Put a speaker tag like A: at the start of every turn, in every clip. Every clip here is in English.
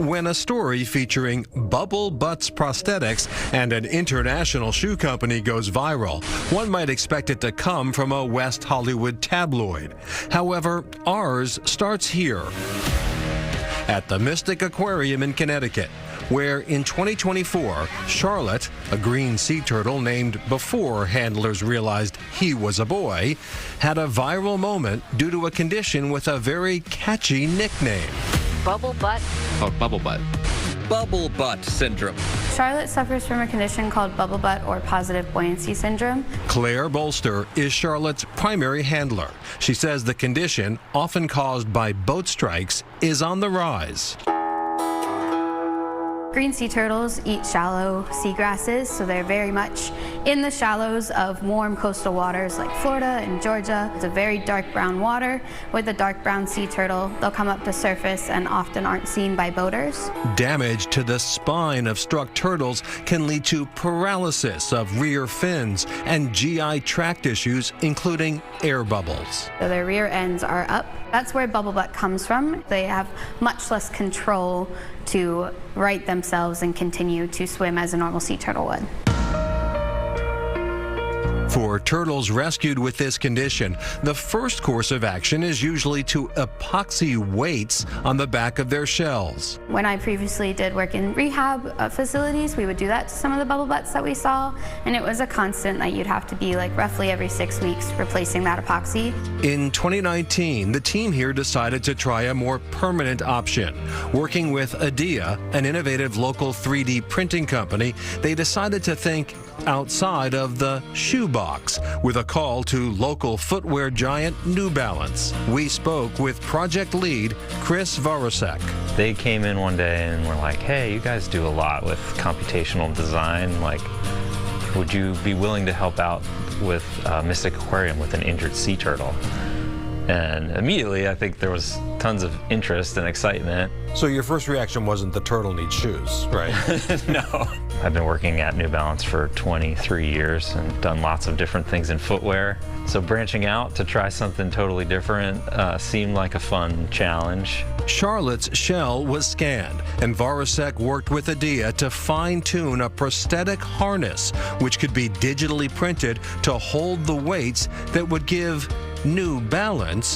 A: when a story featuring Bubble Butts prosthetics and an international shoe company goes viral, one might expect it to come from a West Hollywood tabloid. However, ours starts here at the Mystic Aquarium in Connecticut, where in 2024, Charlotte, a green sea turtle named before handlers realized he was a boy, had a viral moment due to a condition with a very catchy nickname.
B: Bubble butt.
C: Oh, bubble butt. Bubble butt syndrome.
D: Charlotte suffers from a condition called bubble butt or positive buoyancy syndrome.
A: Claire Bolster is Charlotte's primary handler. She says the condition, often caused by boat strikes, is on the rise.
D: Green sea turtles eat shallow seagrasses, so they're very much in the shallows of warm coastal waters like Florida and Georgia. It's a very dark brown water. With a dark brown sea turtle, they'll come up to surface and often aren't seen by boaters.
A: Damage to the spine of struck turtles can lead to paralysis of rear fins and GI tract issues, including air bubbles.
D: So their rear ends are up. That's where bubble butt comes from. They have much less control to right themselves and continue to swim as a normal sea turtle would.
A: For turtles rescued with this condition, the first course of action is usually to epoxy weights on the back of their shells.
D: When I previously did work in rehab facilities, we would do that to some of the bubble butts that we saw, and it was a constant that you'd have to be like roughly every 6 weeks replacing that epoxy.
A: In 2019, the team here decided to try a more permanent option. Working with Adia, an innovative local 3D printing company, they decided to think outside of the shoebox with a call to local footwear giant New Balance. We spoke with project lead Chris Varosek.
E: They came in one day and were like, hey, you guys do a lot with computational design. Like, would you be willing to help out with Mystic Aquarium with an injured sea turtle? And immediately, I think there was tons of interest and excitement.
A: So your first reaction wasn't the turtle needs shoes, right?
E: No. I've been working at New Balance for 23 years and done lots of different things in footwear. So branching out to try something totally different seemed like a fun challenge.
A: Charlotte's shell was scanned, and Varosek worked with Adia to fine-tune a prosthetic harness, which could be digitally printed to hold the weights that would give New Balance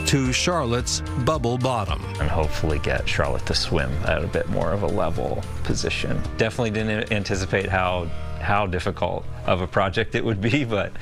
A: to Charlotte's bubble bottom.
E: And hopefully get Charlotte to swim at a bit more of a level position. Definitely didn't anticipate how difficult of a project it would be, but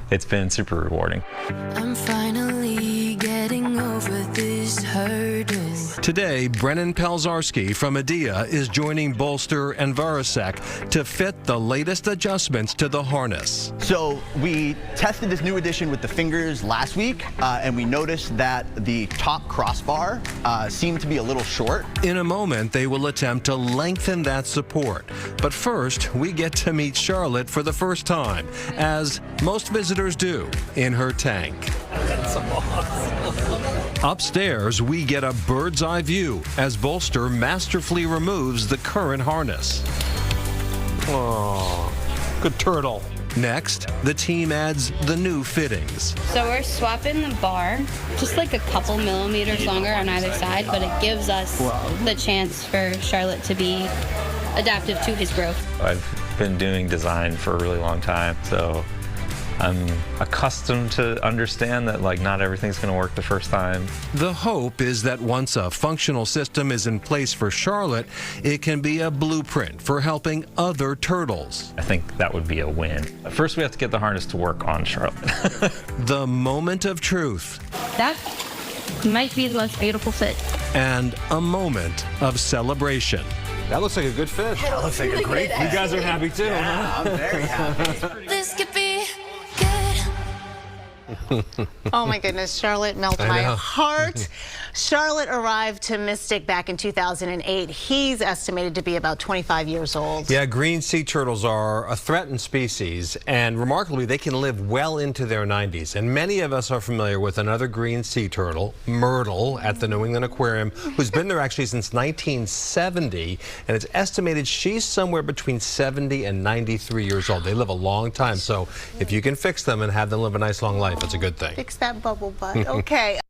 E: it's been super rewarding.
F: I'm finally getting over this hurdle.
A: Today, Brennan Pelzarski from Adia is joining Bolster and Varosek to fit the latest adjustments to the harness.
G: So we tested this new addition with the fingers last week, and we noticed that the top crossbar seemed to be a little short.
A: In a moment, they will attempt to lengthen that support. But first, we get to meet Charlotte for the first time, as most visitors do, in her tank.
C: That's awesome.
A: Upstairs, we get a bird's eye view as Bolster masterfully removes the current harness. Oh, good turtle. Next, the team adds the new fittings.
H: So we're swapping the bar, just like a couple millimeters longer on either side, but it gives us the chance for Charlotte to be adaptive to his growth.
E: I've been doing design for a really long time, so I'm accustomed to understand that like not everything's going to work the first time.
A: The hope is that once a functional system is in place for Charlotte, it can be a blueprint for helping other turtles.
E: I think that would be a win. First, we have to get the harness to work on Charlotte.
A: The moment of truth.
H: That might be the most beautiful fit.
A: And a moment of celebration.
C: That looks like a good fish.
G: That looks like a great
C: You guys are happy too, huh?
G: I'm very happy.
F: This could be
B: Oh my goodness, Charlotte melts my heart. Charlotte arrived to Mystic back in 2008. He's estimated to be about 25 years old.
I: Yeah, green sea turtles are a threatened species, and remarkably, they can live well into their 90s. And many of us are familiar with another green sea turtle, Myrtle, at the New England Aquarium, who's been there actually since 1970, and it's estimated she's somewhere between 70 and 93 years old. They live a long time, so if you can fix them and have them live a nice long life, it's a good thing.
B: Fix that bubble butt. Okay.